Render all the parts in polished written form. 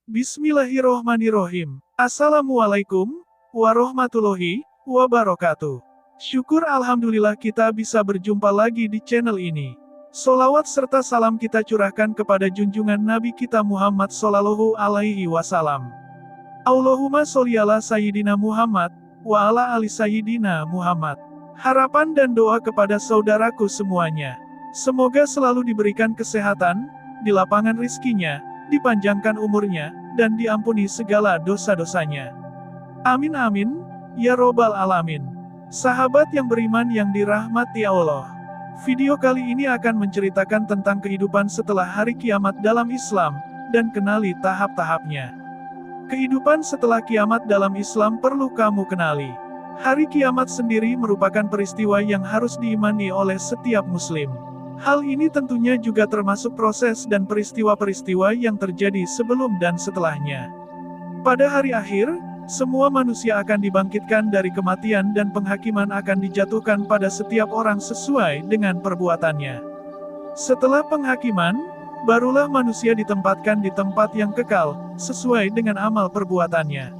Bismillahirrohmanirrohim. Assalamualaikum warahmatullahi wabarakatuh. Syukur alhamdulillah kita bisa berjumpa lagi di channel ini. Solawat serta salam kita curahkan kepada junjungan Nabi kita Muhammad Sallallahu Alaihi Wasallam. Allahumma sholli ala Sayyidina Muhammad, wa ala ali Sayyidina Muhammad. Harapan dan doa kepada saudaraku semuanya. Semoga selalu diberikan kesehatan, dilapangkan rizkinya, dipanjangkan umurnya, dan diampuni segala dosa-dosanya. Amin amin, ya robbal alamin. Sahabat yang beriman yang dirahmati Allah. Video kali ini akan menceritakan tentang kehidupan setelah hari kiamat dalam Islam, dan kenali tahap-tahapnya. Kehidupan setelah kiamat dalam Islam perlu kamu kenali. Hari kiamat sendiri merupakan peristiwa yang harus diimani oleh setiap muslim. Hal ini tentunya juga termasuk proses dan peristiwa-peristiwa yang terjadi sebelum dan setelahnya. Pada hari akhir, semua manusia akan dibangkitkan dari kematian dan penghakiman akan dijatuhkan pada setiap orang sesuai dengan perbuatannya. Setelah penghakiman, barulah manusia ditempatkan di tempat yang kekal, sesuai dengan amal perbuatannya.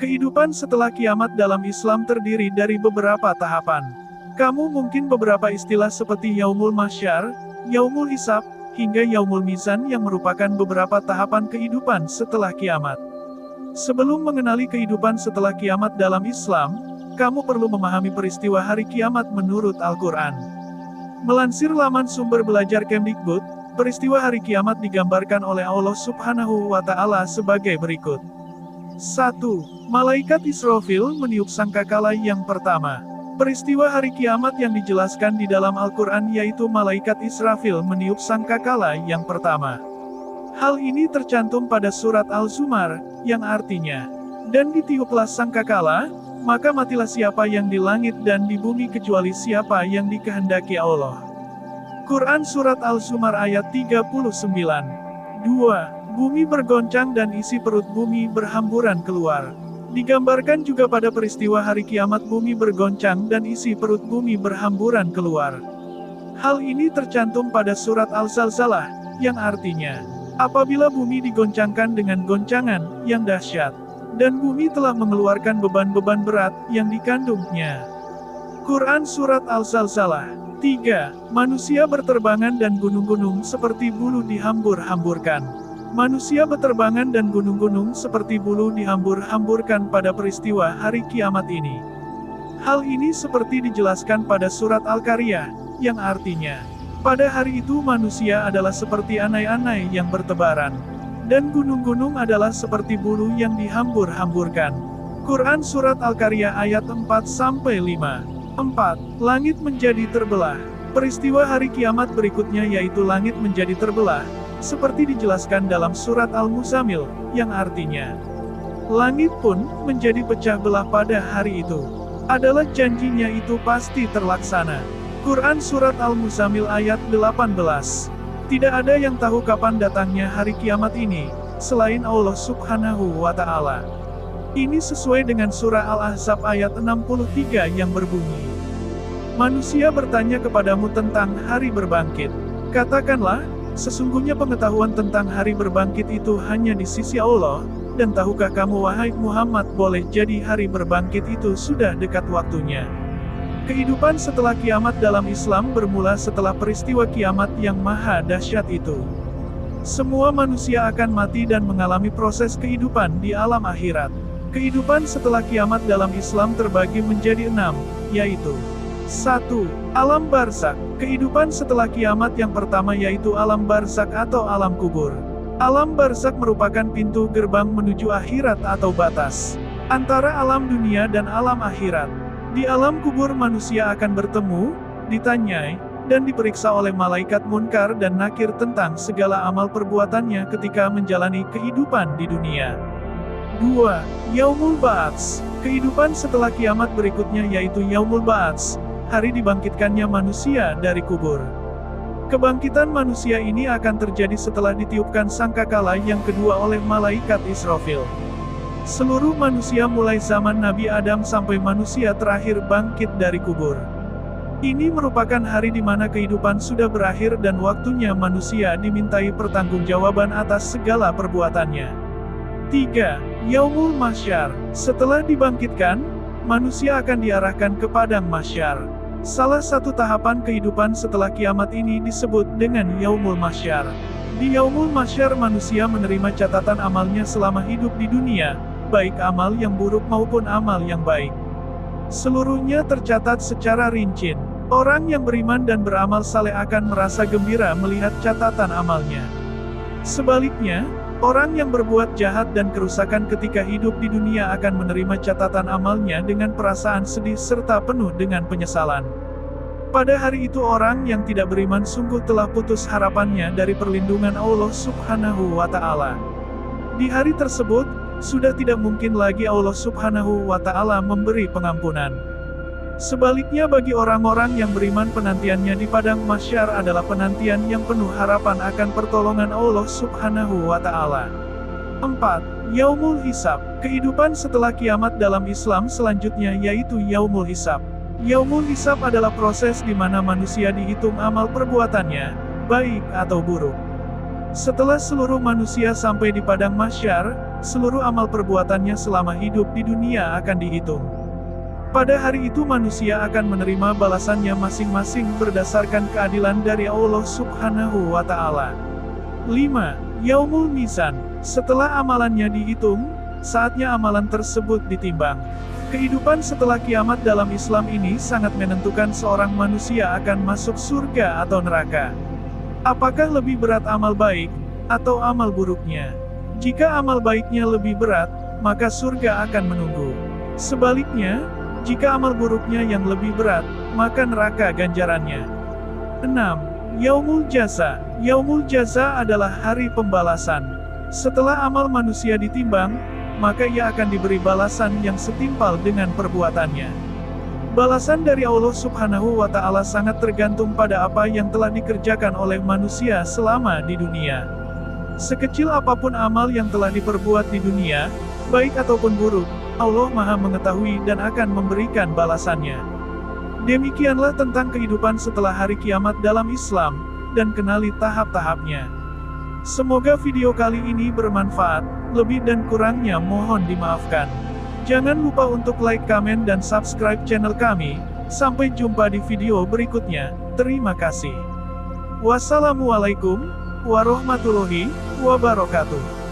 Kehidupan setelah kiamat dalam Islam terdiri dari beberapa tahapan. Kamu mungkin beberapa istilah seperti Yaumul Mahsyar, Yaumul Hisab, hingga Yaumul Mizan yang merupakan beberapa tahapan kehidupan setelah kiamat. Sebelum mengenali kehidupan setelah kiamat dalam Islam, kamu perlu memahami peristiwa hari kiamat menurut Al-Quran. Melansir laman sumber belajar Kemdikbud, peristiwa hari kiamat digambarkan oleh Allah Subhanahu wa Ta'ala sebagai berikut. 1. Malaikat Israfil meniup sangkakala yang pertama. Peristiwa hari kiamat yang dijelaskan di dalam Al-Quran yaitu malaikat Israfil meniup sangkakala yang pertama. Hal ini tercantum pada surat Al-Zumar, yang artinya, dan ditiuplah sangkakala, maka matilah siapa yang di langit dan di bumi kecuali siapa yang dikehendaki Allah. Quran Surat Al-Zumar ayat 39. 2. Bumi bergoncang dan isi perut bumi berhamburan keluar. Digambarkan juga pada peristiwa hari kiamat bumi bergoncang dan isi perut bumi berhamburan keluar. Hal ini tercantum pada surat Al-Zalzalah, yang artinya, apabila bumi digoncangkan dengan goncangan yang dahsyat, dan bumi telah mengeluarkan beban-beban berat yang dikandungnya. Quran Surat Al-Zalzalah. 3. Manusia berterbangan dan gunung-gunung seperti bulu dihambur-hamburkan. Manusia berterbangan dan gunung-gunung seperti bulu dihambur-hamburkan pada peristiwa hari kiamat ini. Hal ini seperti dijelaskan pada surat Al-Qariyah, yang artinya, pada hari itu manusia adalah seperti anai-anai yang bertebaran, dan gunung-gunung adalah seperti bulu yang dihambur-hamburkan. Quran Surat Al-Qariyah ayat 4-5. 4. Langit menjadi terbelah. Peristiwa hari kiamat berikutnya yaitu langit menjadi terbelah, seperti dijelaskan dalam surat Al-Muzammil, yang artinya, langit pun menjadi pecah belah pada hari itu. Adalah janjinya itu pasti terlaksana. Quran Surat Al-Muzammil ayat 18. Tidak ada yang tahu kapan datangnya hari kiamat ini, selain Allah Subhanahu wa Ta'ala. Ini sesuai dengan surah Al-Ahzab ayat 63 yang berbunyi, manusia bertanya kepadamu tentang hari berbangkit. Katakanlah, sesungguhnya pengetahuan tentang hari berbangkit itu hanya di sisi Allah, dan tahukah kamu wahai Muhammad boleh jadi hari berbangkit itu sudah dekat waktunya. Kehidupan setelah kiamat dalam Islam bermula setelah peristiwa kiamat yang maha dahsyat itu. Semua manusia akan mati dan mengalami proses kehidupan di alam akhirat. Kehidupan setelah kiamat dalam Islam terbagi menjadi 6, yaitu 1. Alam barzak. Kehidupan setelah kiamat yang pertama yaitu alam barzak atau alam kubur. Alam barzak merupakan pintu gerbang menuju akhirat atau batas antara alam dunia dan alam akhirat. Di alam kubur manusia akan bertemu, ditanyai, dan diperiksa oleh malaikat munkar dan nakir tentang segala amal perbuatannya ketika menjalani kehidupan di dunia. 2. Yaumul Ba'ats. Kehidupan setelah kiamat berikutnya yaitu Yaumul Ba'ats, hari dibangkitkannya manusia dari kubur. Kebangkitan manusia ini akan terjadi setelah ditiupkan sangkakala yang kedua oleh malaikat Israfil. Seluruh manusia mulai zaman Nabi Adam sampai manusia terakhir bangkit dari kubur. Ini merupakan hari di mana kehidupan sudah berakhir dan waktunya manusia dimintai pertanggungjawaban atas segala perbuatannya. 3. Yaumul Mahsyar. Setelah dibangkitkan, manusia akan diarahkan ke padang mahsyar. Salah satu tahapan kehidupan setelah kiamat ini disebut dengan Yaumul Mahsyar. Di Yaumul Mahsyar manusia menerima catatan amalnya selama hidup di dunia, baik amal yang buruk maupun amal yang baik. Seluruhnya tercatat secara rinci. Orang yang beriman dan beramal saleh akan merasa gembira melihat catatan amalnya. Sebaliknya, orang yang berbuat jahat dan kerusakan ketika hidup di dunia akan menerima catatan amalnya dengan perasaan sedih serta penuh dengan penyesalan. Pada hari itu orang yang tidak beriman sungguh telah putus harapannya dari perlindungan Allah Subhanahu wa Ta'ala. Di hari tersebut, sudah tidak mungkin lagi Allah Subhanahu wa Ta'ala memberi pengampunan. Sebaliknya bagi orang-orang yang beriman penantiannya di padang mahsyar adalah penantian yang penuh harapan akan pertolongan Allah Subhanahu wa Ta'ala. 4. Yaumul Hisab. Kehidupan setelah kiamat dalam Islam selanjutnya yaitu Yaumul Hisab. Yaumul Hisab adalah proses di mana manusia dihitung amal perbuatannya, baik atau buruk. Setelah seluruh manusia sampai di padang mahsyar, seluruh amal perbuatannya selama hidup di dunia akan dihitung. Pada hari itu manusia akan menerima balasannya masing-masing berdasarkan keadilan dari Allah Subhanahu wa Ta'ala. 5. Yaumul Mizan. Setelah amalannya dihitung, saatnya amalan tersebut ditimbang. Kehidupan setelah kiamat dalam Islam ini sangat menentukan seorang manusia akan masuk surga atau neraka. Apakah lebih berat amal baik, atau amal buruknya? Jika amal baiknya lebih berat, maka surga akan menunggu. Sebaliknya, jika amal buruknya yang lebih berat, maka neraka ganjarannya. 6. Yaumul Jaza. Yaumul Jaza adalah hari pembalasan. Setelah amal manusia ditimbang, maka ia akan diberi balasan yang setimpal dengan perbuatannya. Balasan dari Allah Subhanahu wa Ta'ala sangat tergantung pada apa yang telah dikerjakan oleh manusia selama di dunia. Sekecil apapun amal yang telah diperbuat di dunia, baik ataupun buruk, Allah Maha mengetahui dan akan memberikan balasannya. Demikianlah tentang kehidupan setelah hari kiamat dalam Islam, dan kenali tahap-tahapnya. Semoga video kali ini bermanfaat, lebih dan kurangnya mohon dimaafkan. Jangan lupa untuk like, komen, dan subscribe channel kami. Sampai jumpa di video berikutnya. Terima kasih. Wassalamualaikum warahmatullahi wabarakatuh.